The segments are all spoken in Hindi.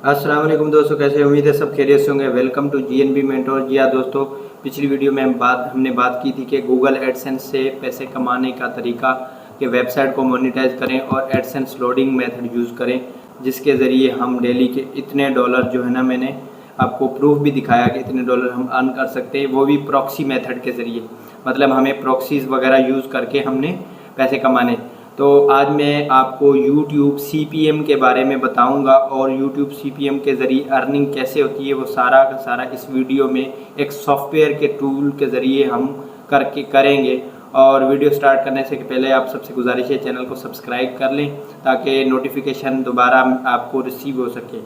अस्सलाम वालेकुम दोस्तों, कैसे उम्मीद है सब खैरियत से होंगे। Welcome to GNB mentor. जी हाँ दोस्तों, पिछली वीडियो में हमने बात की थी कि गूगल एडसेंस से पैसे कमाने का तरीका, कि वेबसाइट को मोनेटाइज करें और एडसेंस लोडिंग मेथड यूज़ करें, जिसके ज़रिए हम डेली के इतने डॉलर जो है ना, मैंने आपको प्रूफ भी दिखाया कि इतने डॉलर हम अर्न कर सकते हैं, वो भी प्रॉक्सी मेथड के ज़रिए। मतलब हमें प्रॉक्सीज़ वगैरह यूज़ करके हमने पैसे कमाने। तो आज मैं आपको YouTube CPM के बारे में बताऊंगा और YouTube CPM के ज़रिए अर्निंग कैसे होती है वो सारा का सारा इस वीडियो में एक सॉफ्टवेयर के टूल के ज़रिए हम करेंगे। और वीडियो स्टार्ट करने से पहले आप सबसे गुजारिश है चैनल को सब्सक्राइब कर लें ताकि नोटिफिकेशन दोबारा आपको रिसीव हो सके।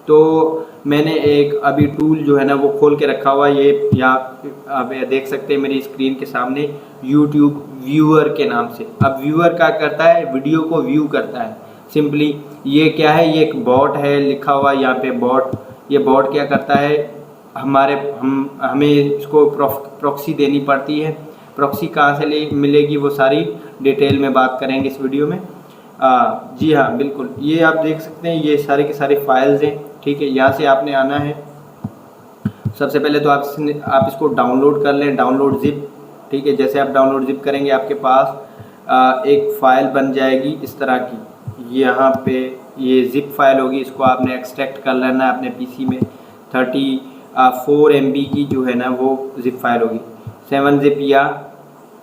तो मैंने एक अभी टूल जो है ना वो खोल के रखा हुआ, ये यहाँ आप देख सकते हैं मेरी स्क्रीन के सामने, YouTube व्यूअर के नाम से। अब व्यूअर क्या करता है, वीडियो को व्यू करता है सिंपली। ये क्या है, ये एक बॉट है लिखा हुआ यहाँ पे बॉट। ये बॉट क्या करता है, हमें इसको प्रॉक्सी देनी पड़ती है। प्रॉक्सी कहाँ से मिलेगी वो सारी डिटेल में बात करेंगे इस वीडियो में। जी हाँ बिल्कुल, ये आप देख सकते हैं ये सारी की सारी फाइल्स हैं। ठीक है, यहाँ से आपने आना है। सबसे पहले तो आप इसको डाउनलोड कर लें, डाउनलोड जिप। ठीक है, जैसे आप डाउनलोड जिप करेंगे आपके पास एक फ़ाइल बन जाएगी इस तरह की। यहाँ पे ये जिप फाइल होगी, इसको आपने एक्सट्रैक्ट कर लेना है अपने पीसी में। 34 MB की जो है ना वो जिप फाइल होगी। 7-zip या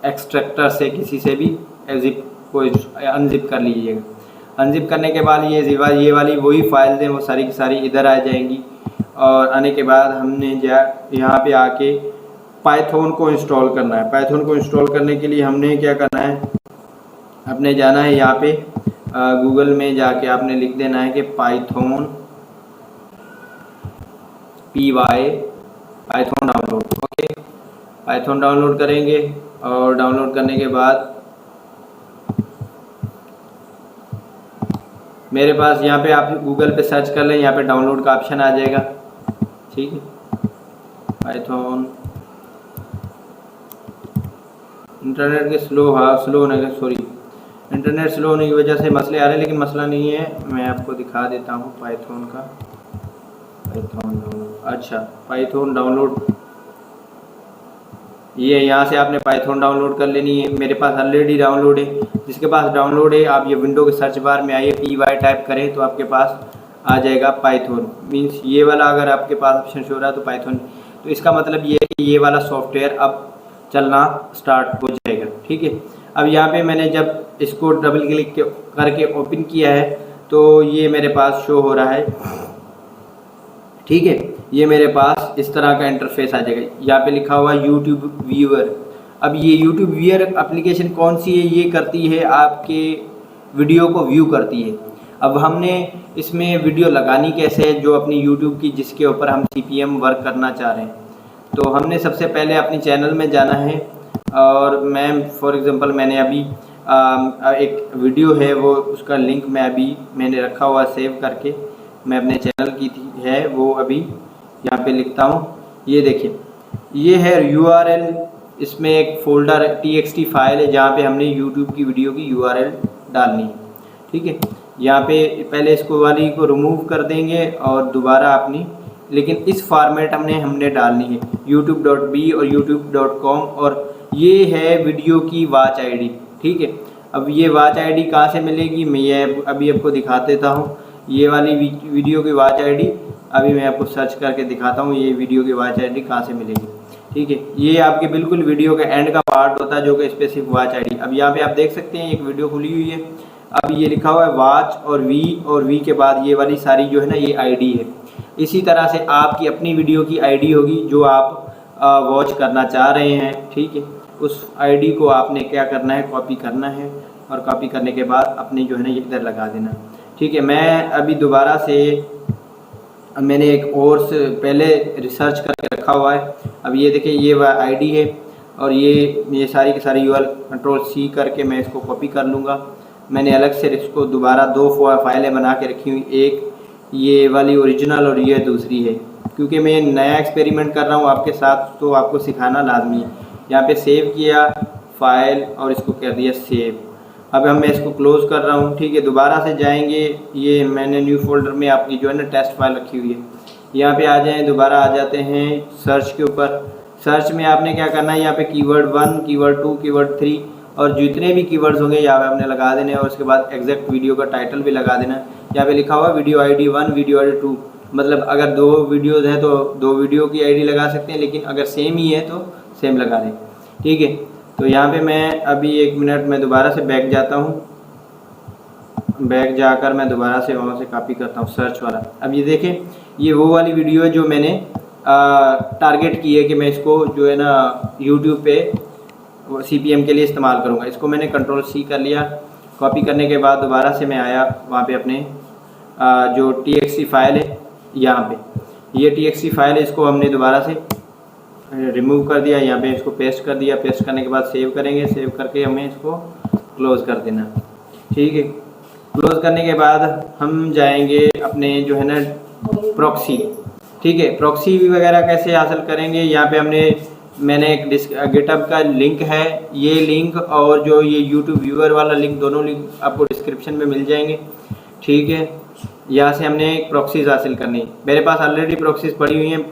एक्सट्रैक्टर से किसी से भी जिप को अनजिप कर लीजिएगा। अनजिप करने के बाद ये वाली वही फाइल्स हैं, वो सारी की सारी इधर आ जाएंगी। और आने के बाद हमने यहाँ पे आके पाइथन को इंस्टॉल करना है। पाइथन को इंस्टॉल करने के लिए हमने क्या करना है, अपने जाना है यहाँ पे गूगल में जाके आपने लिख देना है कि Python Python download. Okay, Python download करेंगे और डाउनलोड करने के बाद मेरे पास यहाँ पे आप गूगल पे सर्च कर लें, यहाँ पे डाउनलोड का ऑप्शन आ जाएगा। ठीक है, पाइथन। इंटरनेट के स्लो होने के इंटरनेट स्लो होने की वजह से मसले आ रहे हैं, लेकिन मसला नहीं है। मैं आपको दिखा देता हूँ पाइथन का। पाइथन डाउनलोड, अच्छा पाइथन डाउनलोड, ये यहाँ से आपने पाइथन डाउनलोड कर लेनी है। मेरे पास ऑलरेडी डाउनलोड है। जिसके पास डाउनलोड है, आप ये विंडो के सर्च बार में आइए, PY टाइप करें तो आपके पास आ जाएगा पाइथन। मीन्स ये वाला अगर आपके पास ऑप्शन शो रहा है तो पाइथन। तो इसका मतलब ये है कि ये वाला सॉफ्टवेयर अब चलना स्टार्ट हो जाएगा। ठीक है, अब यहाँ पे मैंने जब इसको डबल क्लिक करके ओपन किया है तो ये मेरे पास शो हो रहा है। ठीक है, ये मेरे पास इस तरह का इंटरफेस आ जाएगा। यहाँ पे लिखा हुआ YouTube व्यूअर। अब ये YouTube व्यूअर एप्लीकेशन कौन सी है, ये करती है आपके वीडियो को व्यू करती है। अब हमने इसमें वीडियो लगानी कैसे है, जो अपनी YouTube की जिसके ऊपर हम CPM वर्क करना चाह रहे हैं। तो हमने सबसे पहले अपनी चैनल में जाना है। और मैं फॉर एग्ज़ाम्पल मैंने अभी एक वीडियो है वो उसका लिंक मैंने रखा हुआ सेव करके, मैं अपने चैनल की है वो अभी यहाँ पे लिखता हूँ। ये देखिए, ये है URL। इसमें एक फोल्डर TXT फाइल है जहाँ पे हमने YouTube की वीडियो की URL डालनी है। ठीक है, यहाँ पे पहले इसको वाली को रिमूव कर देंगे और दोबारा अपनी, लेकिन इस फॉर्मेट हमने डालनी है youtube.b और youtube.com। और ये है वीडियो की वॉच ID। ठीक है, अब ये वॉच ID कहाँ से मिलेगी, मैं ये अभी आपको दिखा देता हूँ। ये वाली वीडियो की वॉच ID अभी मैं आपको सर्च करके दिखाता हूँ, ये वीडियो की वॉच ID कहाँ से मिलेगी। ठीक है, ये आपके बिल्कुल वीडियो के एंड का पार्ट होता है जो कि स्पेसिफिक वॉच ID। अब यहाँ पे आप देख सकते हैं एक वीडियो खुली हुई है। अब ये लिखा हुआ है वॉच और V के बाद ये वाली सारी जो है ना ये ID है। इसी तरह से आपकी अपनी वीडियो की ID होगी जो आप वॉच करना चाह रहे हैं। ठीक है, उस ID को आपने क्या करना है, कॉपी करना है। और कॉपी करने के बाद अपनी जो है ना ये इधर लगा देना। ठीक है, मैं अभी दोबारा से मैंने एक और से पहले रिसर्च करके रखा हुआ है। अब ये देखिए ये ID है और ये सारी की सारी URL Ctrl+C करके मैं इसको कॉपी कर लूँगा। मैंने अलग से इसको दोबारा 2 फाइलें बना के रखी हुई, एक ये वाली ओरिजिनल और ये दूसरी है, क्योंकि मैं नया एक्सपेरिमेंट कर रहा हूँ आपके साथ तो आपको सिखाना लाजमी है। यहाँ पे सेव किया फाइल और इसको कर दिया सेव। अब मैं इसको क्लोज़ कर रहा हूँ। ठीक है, दोबारा से जाएंगे, ये मैंने न्यू फोल्डर में आपकी जो है ना टेस्ट फाइल रखी हुई है, यहाँ पे आ जाएं, दोबारा आ जाते हैं सर्च के ऊपर। सर्च में आपने क्या करना है, यहाँ पे कीवर्ड 1, कीवर्ड 2, कीवर्ड 3 और जितने भी कीवर्ड्स होंगे यहाँ पे आपने लगा देने हैं और उसके बाद एग्जैक्ट वीडियो का टाइटल भी लगा देना है। यहाँ पे लिखा हुआ वीडियो ID 1, वीडियो ID 2, मतलब अगर 2 वीडियोज़ हैं तो 2 वीडियो की ID लगा सकते हैं, लेकिन अगर सेम ही है तो सेम लगा दें। ठीक है, तो यहाँ पे मैं अभी 1 मिनट में दोबारा से बैक जाता हूँ, बैक जाकर मैं दोबारा से वहाँ से कॉपी करता हूँ सर्च वाला। अब ये देखें, ये वो वाली वीडियो है जो मैंने टारगेट की है कि मैं इसको जो है ना यूट्यूब पे CPM के लिए इस्तेमाल करूँगा। इसको मैंने Ctrl+C कर लिया। कॉपी करने के बाद दोबारा से मैं आया वहाँ पे अपने जो TXT फाइल है, यहाँ पे ये TXT फाइल है, इसको हमने दोबारा से रिमूव कर दिया, यहाँ पे इसको पेस्ट कर दिया। पेस्ट करने के बाद सेव करेंगे, सेव करके हमें इसको क्लोज़ कर देना। ठीक है, क्लोज़ करने के बाद हम जाएंगे अपने जो है ना प्रॉक्सी। ठीक है, प्रॉक्सी वगैरह कैसे हासिल करेंगे, यहाँ पे मैंने एक गिटहब का लिंक है, ये लिंक और जो ये यूट्यूब व्यूअर वाला लिंक, दोनों लिंक आपको डिस्क्रिप्शन में मिल जाएंगे। ठीक है, यहाँ से हमने प्रॉक्सीज हासिल करनी। मेरे पास ऑलरेडी प्रॉक्सीज पड़ी हुई हैं,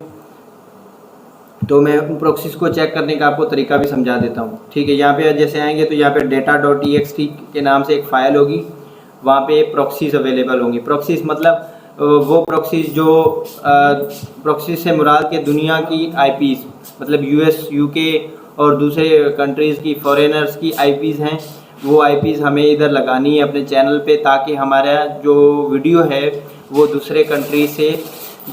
तो मैं उन प्रॉक्सीज को चेक करने का आपको तरीका भी समझा देता हूँ। ठीक है, यहाँ पे जैसे आएंगे तो यहाँ पे data.txt के नाम से एक फ़ाइल होगी, वहाँ पे प्रॉक्सीज अवेलेबल होंगी। प्रॉक्सीज मतलब वो प्रॉक्सीज जो प्रॉक्सीज से मुराद के दुनिया की IPs, मतलब US, UK और दूसरे कंट्रीज़ की फॉरेनर्स की IPs हैं, वो IPs हमें इधर लगानी है अपने चैनल पे, ताकि हमारा जो वीडियो है वो दूसरे कंट्री से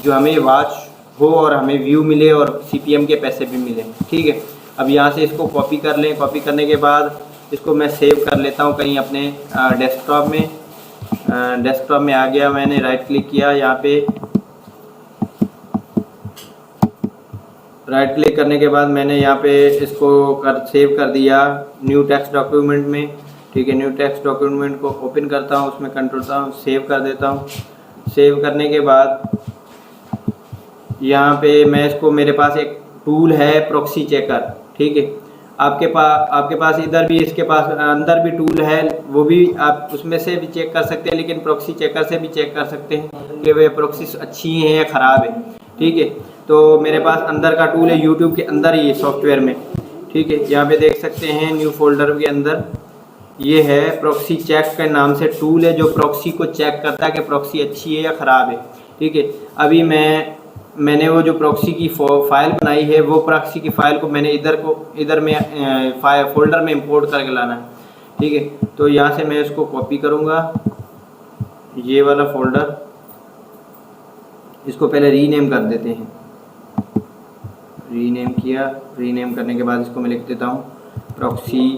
जो हमें वॉच हो और हमें व्यू मिले और CPM के पैसे भी मिले। ठीक है, अब यहाँ से इसको कॉपी कर लें। कॉपी करने के बाद इसको मैं सेव कर लेता हूँ कहीं अपने डेस्कटॉप में। डेस्कटॉप में आ गया, मैंने राइट क्लिक किया, यहाँ पे राइट क्लिक करने के बाद मैंने यहाँ पे इसको सेव कर दिया न्यू टेक्स्ट डॉक्यूमेंट में। ठीक है, न्यू टेक्स्ट डॉक्यूमेंट को ओपन करता हूँ, उसमें कंट्रोल सेव कर देता हूँ। सेव करने के बाद यहाँ पे मैं इसको, मेरे पास एक टूल है प्रॉक्सी चेकर। ठीक है, आपके पास इधर भी, इसके पास अंदर भी टूल है, वो भी आप उसमें से भी चेक कर सकते हैं, लेकिन प्रॉक्सी चेकर से भी चेक कर सकते हैं कि वे प्रॉक्सीज अच्छी हैं या ख़राब है। ठीक है, तो मेरे पास अंदर का टूल है यूट्यूब के अंदर ही सॉफ्टवेयर में। ठीक है, यहाँ पे देख सकते हैं न्यू फोल्डर के अंदर ये है प्रॉक्सी चेक के नाम से टूल है, जो प्रॉक्सी को चेक करता है कि प्रॉक्सी अच्छी है या ख़राब है। ठीक है, अभी मैंने वो जो प्रॉक्सी की फ़ाइल बनाई है, वो प्रॉक्सी की फ़ाइल को मैंने इधर में फोल्डर में इंपोर्ट करके लाना है। ठीक है, तो यहाँ से मैं इसको कॉपी करूँगा, ये वाला फोल्डर, इसको पहले रीनेम कर देते हैं। रीनेम किया, रीनेम करने के बाद इसको मैं लिख देता हूँ प्रॉक्सी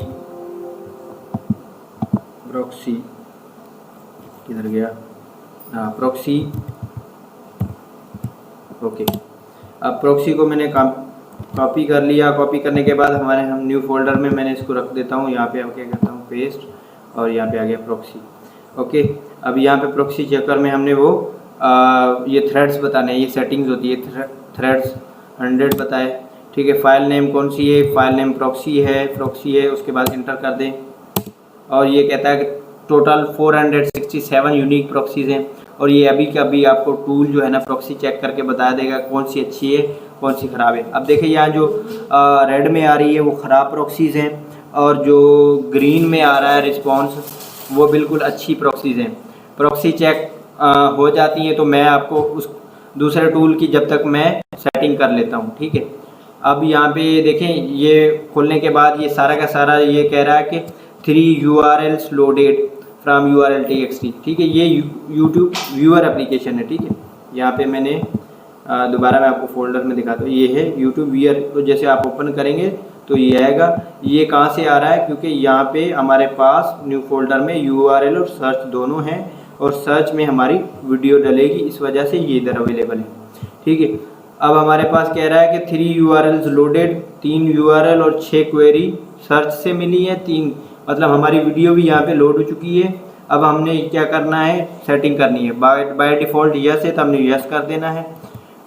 किधर गया, हाँ प्रॉक्सी। ओके, अब प्रॉक्सी को मैंने कॉपी कर लिया। कॉपी करने के बाद हम न्यू फोल्डर में मैंने इसको रख देता हूँ। यहाँ पे क्या करता हूँ, पेस्ट, और यहाँ पे आ गया प्रॉक्सी। ओके, अब यहाँ पे प्रॉक्सी चेकर में हमने वो ये थ्रेड्स बताने, ये सेटिंग्स होती है, थ्रेड्स 100 बताए। ठीक है, फाइल नेम कौन सी है, फाइल नेम प्रॉक्सी है, उसके बाद इंटर कर दें और ये कहता है कि टोटल 467 यूनिक प्रॉक्सीज हैं, और ये अभी का अभी आपको टूल जो है ना प्रॉक्सी चेक करके बता देगा कौन सी अच्छी है कौन सी ख़राब है। अब देखिए यहाँ जो रेड में आ रही है वो ख़राब प्रॉक्सीज हैं, और जो ग्रीन में आ रहा है रिस्पॉन्स वो बिल्कुल अच्छी प्रॉक्सीज हैं। प्रॉक्सी चेक हो जाती हैं तो मैं आपको उस दूसरे टूल की जब तक मैं सेटिंग कर लेता हूँ। ठीक है, अब यहाँ पे देखें, ये खोलने के बाद ये सारा का सारा ये कह रहा है कि 3 URLs loaded from URL TXT। ठीक है, ये यूट्यूब व्यूअर एप्लीकेशन है। ठीक है, यहाँ पे मैंने दोबारा मैं आपको फोल्डर में दिखाता हूँ, ये है यूट्यूब व्यूअर। तो जैसे आप ओपन करेंगे तो ये आएगा। ये कहाँ से आ रहा है, क्योंकि यहाँ पे हमारे पास न्यू फोल्डर में URL और सर्च दोनों हैं, और सर्च में हमारी वीडियो डलेगी, इस वजह से ये इधर अवेलेबल है। ठीक है, अब हमारे पास कह रहा है कि 3 URLs लोडेड, 3 URL और 6 क्वेरी सर्च से मिली है, 3 मतलब हमारी वीडियो भी यहाँ पे लोड हो चुकी है। अब हमने क्या करना है, सेटिंग करनी है। बाय डिफ़ॉल्ट यस है तो हमने यस कर देना है।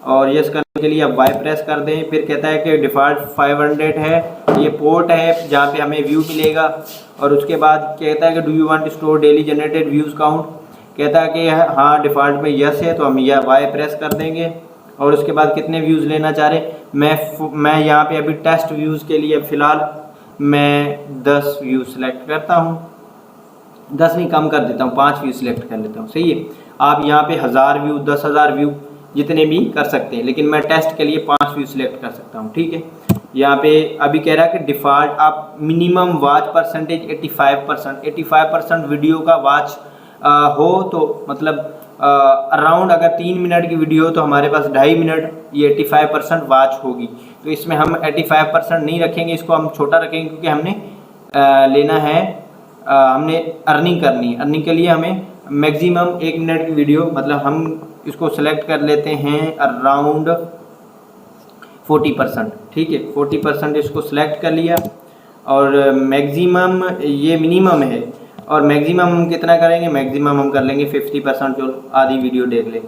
और यस करने के लिए आप वाई प्रेस कर दें। फिर कहता है कि डिफ़ॉल्ट 500 है, ये पोर्ट है जहाँ पे हमें व्यू मिलेगा। और उसके बाद कहता है कि do you want to store daily generated views count, कहता है कि हाँ डिफ़ॉल्ट में यस है, तो हम यह वाई प्रेस कर देंगे। और उसके बाद कितने व्यूज़ लेना चाह रहे, मैं यहाँ पे अभी टेस्ट व्यूज़ के लिए फ़िलहाल मैं 10 व्यू सिलेक्ट करता हूँ, 10 नहीं कम कर देता हूँ, 5 व्यू सिलेक्ट कर लेता हूँ। सही है, आप यहाँ पे 1000 व्यू 10,000 व्यू जितने भी कर सकते हैं, लेकिन मैं टेस्ट के लिए 5 व्यू सिलेक्ट कर सकता हूँ। ठीक है, यहाँ पे अभी कह रहा है कि डिफ़ॉल्ट आप मिनिमम वॉच परसेंटेज 85% वीडियो का वॉच हो, तो मतलब अराउंड अगर 3 मिनट की वीडियो हो तो हमारे पास 2.5 मिनट ये 85% वॉच होगी। तो इसमें हम 85% नहीं रखेंगे, इसको हम छोटा रखेंगे क्योंकि हमने लेना है, हमने अर्निंग करनी है। अर्निंग के लिए हमें मैक्सिमम 1 मिनट की वीडियो, मतलब हम इसको सेलेक्ट कर लेते हैं अराउंड 40%। ठीक है, 40% इसको सिलेक्ट कर लिया। और मैक्सिमम ये मिनिमम है, और मैक्सिमम हम कितना करेंगे, मैक्सिमम हम कर लेंगे 50%, जो आधी वीडियो देख ले।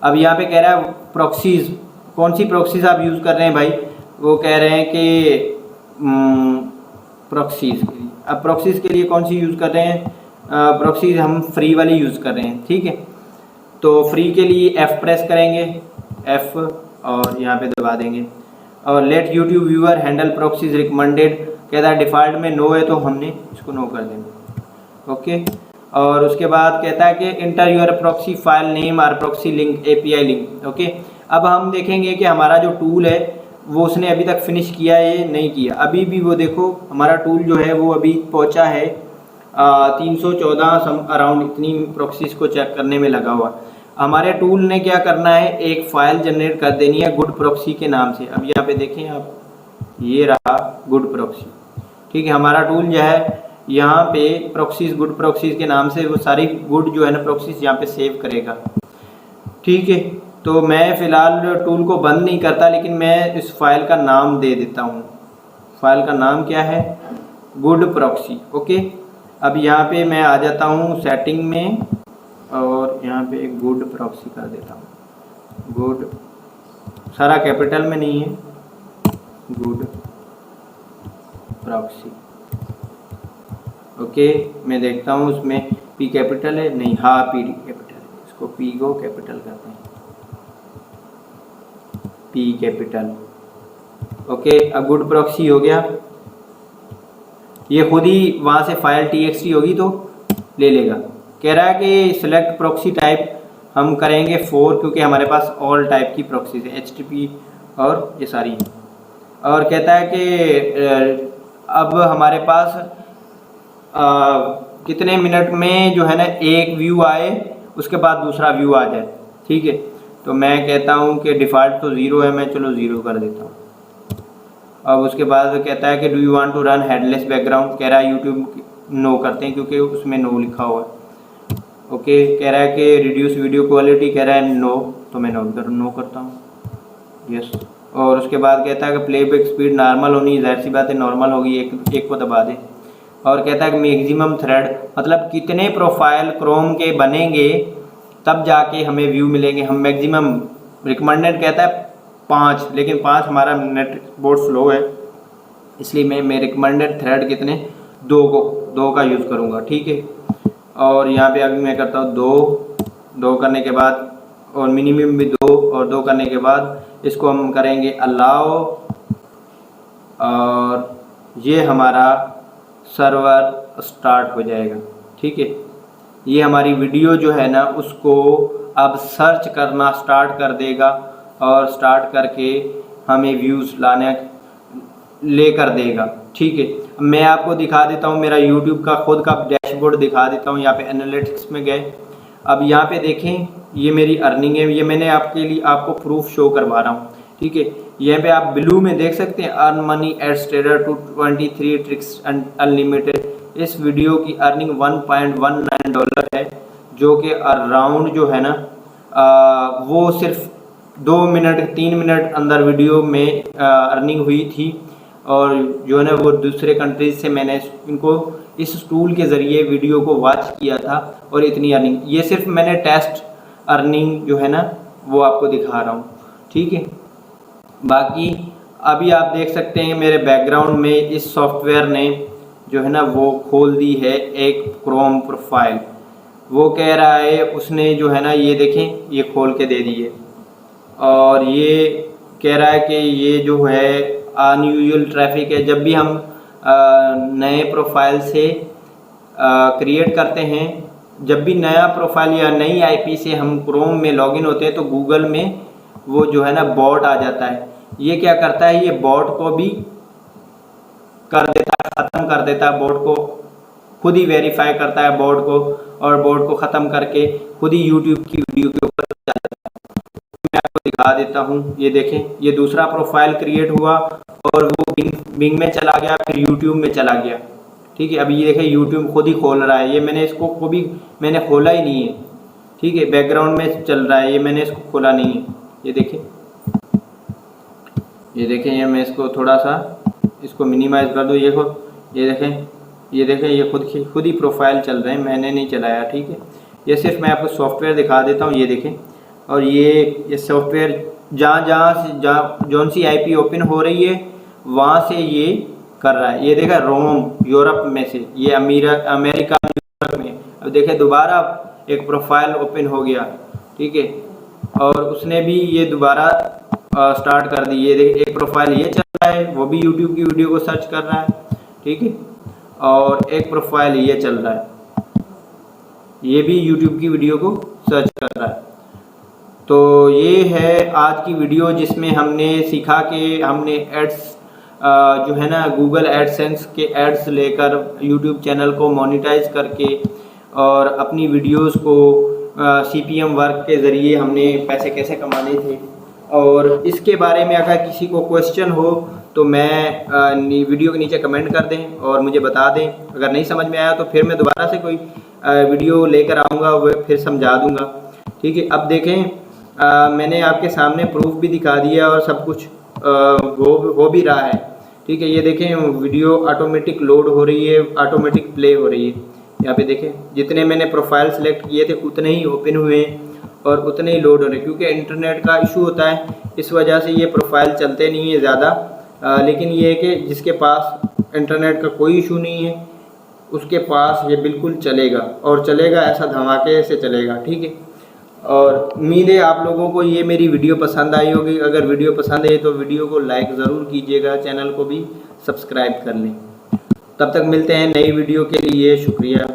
अब यहाँ पे कह रहा है प्रॉक्सीज़, कौन सी प्रॉक्सीज़ आप यूज़ कर रहे हैं भाई, वो कह रहे हैं कि प्रॉक्सीज़ के लिए, अब प्रॉक्सीज़ के लिए कौन सी यूज़ कर रहे हैं, प्रॉक्सीज़ हम फ्री वाली यूज़ कर रहे हैं। ठीक है, तो फ्री के लिए F प्रेस करेंगे, F, और यहाँ पे दबा देंगे। और let YouTube viewer handle proxies recommended, कहता है डिफ़ॉल्ट में नो है तो हमने इसको नो कर देंगे। ओके, और उसके बाद कहता है कि enter your proxy file name और proxy link API link. Okay, अब हम देखेंगे कि हमारा जो टूल है वो उसने अभी तक फिनिश किया है नहीं किया। अभी भी वो देखो हमारा टूल जो है वो अभी पहुंचा है 314 अराउंड, इतनी प्रॉक्सीज को चेक करने में लगा हुआ। हमारे टूल ने क्या करना है, एक फ़ाइल जनरेट कर देनी है गुड प्रॉक्सी के नाम से। अब यहाँ पे देखें आप, ये रहा गुड प्रॉक्सी। ठीक है, हमारा टूल जो है यहाँ पे प्रॉक्सीज, गुड प्रॉक्सीज के नाम से वो सारी गुड जो है ना प्रॉक्सीज यहाँ पे सेव करेगा। ठीक है, तो मैं फ़िलहाल टूल को बंद नहीं करता, लेकिन मैं इस फाइल का नाम दे देता हूँ। फाइल का नाम क्या है, गुड प्रॉक्सी। ओके, अब यहाँ पे मैं आ जाता हूँ सेटिंग में, और यहाँ पे एक गुड प्रॉक्सी कर देता हूँ। गुड सारा कैपिटल में नहीं है, गुड प्रॉक्सी। ओके, मैं देखता हूँ उसमें P कैपिटल है, नहीं, हाँ P कैपिटल है, इसको P को कैपिटल करते हैं, P कैपिटल। ओके, अब गुड प्रॉक्सी हो गया, ये खुद ही वहाँ से फाइल TXT होगी तो ले लेगा। कह रहा है कि सिलेक्ट प्रॉक्सी टाइप हम करेंगे 4, क्योंकि हमारे पास ऑल टाइप की प्रॉक्सीज है, HTTP और ये सारी। और कहता है कि अब हमारे पास कितने मिनट में जो है ना एक व्यू आए, उसके बाद दूसरा व्यू आ जाए। ठीक है, तो मैं कहता हूँ कि डिफ़ॉल्ट तो 0 है, मैं चलो 0 कर देता हूँ। अब उसके बाद कहता है कि do you want to run headless background, कह रहा है यूट्यूब नो करते हैं क्योंकि उसमें नो लिखा हुआ है। ओके, कह रहा है कि रिड्यूस वीडियो क्वालिटी, कह रहा है नो, तो मैं नो करता हूँ, यस। और उसके बाद कहता है कि प्लेबैक स्पीड नॉर्मल होनी, जाहिर सी बात है नॉर्मल होगी, एक को दबा दे। और कहता है कि मैक्सिमम थ्रेड, मतलब कितने प्रोफाइल क्रोम के बनेंगे तब जाके हमें व्यू मिलेंगे। हम मैक्सिमम रिकमेंडेड कहता है 5, लेकिन 5 हमारा नेट बहुत स्लो है, इसलिए मैं रिकमेंडेड थ्रेड कितने 2 का यूज़ करूँगा। ठीक है, और यहाँ पे अभी मैं करता हूँ 2 करने के बाद, और मिनिमम भी 2, और 2 करने के बाद इसको हम करेंगे अलाउ, और ये हमारा सर्वर स्टार्ट हो जाएगा। ठीक है, ये हमारी वीडियो जो है ना उसको अब सर्च करना स्टार्ट कर देगा, और स्टार्ट करके हमें व्यूज़ लेकर देगा। ठीक है, मैं आपको दिखा देता हूँ मेरा YouTube का खुद का डैशबोर्ड दिखा देता हूँ। यहाँ पे एनालिटिक्स में गए, अब यहाँ पे देखें ये मेरी अर्निंग है, ये मैंने आपको प्रूफ शो करवा रहा हूँ। ठीक है, यहाँ पे आप ब्लू में देख सकते हैं earn money ads trader 223 tricks unlimited. इस वीडियो की अर्निंग $1.19 है, जो कि अराउंड जो है ना वो सिर्फ 3 मिनट अंदर वीडियो में अर्निंग हुई थी। और जो है ना वो दूसरे कंट्रीज से मैंने इनको इस टूल के ज़रिए वीडियो को वॉच किया था, और इतनी अर्निंग, ये सिर्फ मैंने टेस्ट अर्निंग जो है ना वो आपको दिखा रहा हूँ। ठीक है। बाकी अभी आप देख सकते हैं मेरे बैकग्राउंड में इस सॉफ्टवेयर ने जो है ना वो खोल दी है एक क्रोम प्रोफाइल। वो कह रहा है उसने जो है ना ये देखें ये खोल के दे दी है, और ये कह रहा है कि ये जो है अनयूजुअल ट्रैफिक है। जब भी हम नए प्रोफाइल से क्रिएट करते हैं, जब भी नया प्रोफाइल या नई आईपी से हम क्रोम में लॉगिन होते हैं तो गूगल में वो जो है ना बॉट आ जाता है। ये क्या करता है, ये बॉट को भी कर देता है, ख़त्म कर देता है। बॉट को खुद ही वेरीफाई करता है बॉट को, और बॉट को ख़त्म करके खुद ही यूट्यूब की वीडियो के ऊपर जा जाता है। मैं आपको दिखा देता हूँ। ये देखें, ये दूसरा प्रोफाइल क्रिएट हुआ और वो बिंग में चला गया, फिर यूट्यूब में चला गया। ठीक है, अभी ये देखें यूट्यूब खुद ही खोल रहा है। ये मैंने इसको मैंने खोला ही नहीं है। ठीक है, बैकग्राउंड में चल रहा है, ये मैंने इसको खोला नहीं है। ये देखें, ये मैं इसको थोड़ा सा इसको मिनिमाइज कर दूँ। ये देखें ये खुद ही प्रोफाइल चल रहे हैं, मैंने नहीं चलाया। ठीक है, ये सिर्फ मैं आपको सॉफ्टवेयर दिखा देता हूँ। ये देखें, और ये सॉफ्टवेयर जहाँ जौन सी आईपी ओपन हो रही है वहाँ से ये कर रहा है। ये देखा रोम यूरोप में से, ये अमेरिका में। अब देखें दोबारा एक प्रोफाइल ओपन हो गया। ठीक है, और उसने भी ये दोबारा स्टार्ट कर दी। ये देख एक प्रोफाइल ये चल रहा है, वो भी यूट्यूब की वीडियो को सर्च कर रहा है। ठीक है, और एक प्रोफाइल ये चल रहा है, ये भी यूट्यूब की वीडियो को सर्च कर रहा है। तो ये है आज की वीडियो जिसमें हमने सीखा कि हमने एड्स जो है ना गूगल एडसेंस के एड्स लेकर यूट्यूब चैनल को मोनेटाइज करके और अपनी वीडियोस को CPM वर्क के ज़रिए हमने पैसे कैसे कमाने थे। और इसके बारे में अगर किसी को क्वेश्चन हो तो मैं वीडियो के नीचे कमेंट कर दें और मुझे बता दें। अगर नहीं समझ में आया तो फिर मैं दोबारा से कोई वीडियो लेकर आऊँगा, वह फिर समझा दूँगा। ठीक है, अब देखें मैंने आपके सामने प्रूफ भी दिखा दिया और सब कुछ हो भी रहा है। ठीक है, ये देखें वीडियो ऑटोमेटिक लोड हो रही है, ऑटोमेटिक प्ले हो रही है। यहाँ पे देखें जितने मैंने प्रोफाइल सेलेक्ट किए थे उतने ही ओपन हुए और उतने ही लोड हो रहे, क्योंकि इंटरनेट का इशू होता है, इस वजह से ये प्रोफाइल चलते नहीं है ज़्यादा। लेकिन ये है कि जिसके पास इंटरनेट का कोई इशू नहीं है उसके पास ये बिल्कुल चलेगा, और चलेगा ऐसा धमाके से चलेगा। ठीक है, और उम्मीद है आप लोगों को ये मेरी वीडियो पसंद आई होगी। अगर वीडियो पसंद है तो वीडियो को लाइक ज़रूर कीजिएगा, चैनल को भी सब्सक्राइब कर लें। तब तक मिलते हैं नई वीडियो के लिए। शुक्रिया।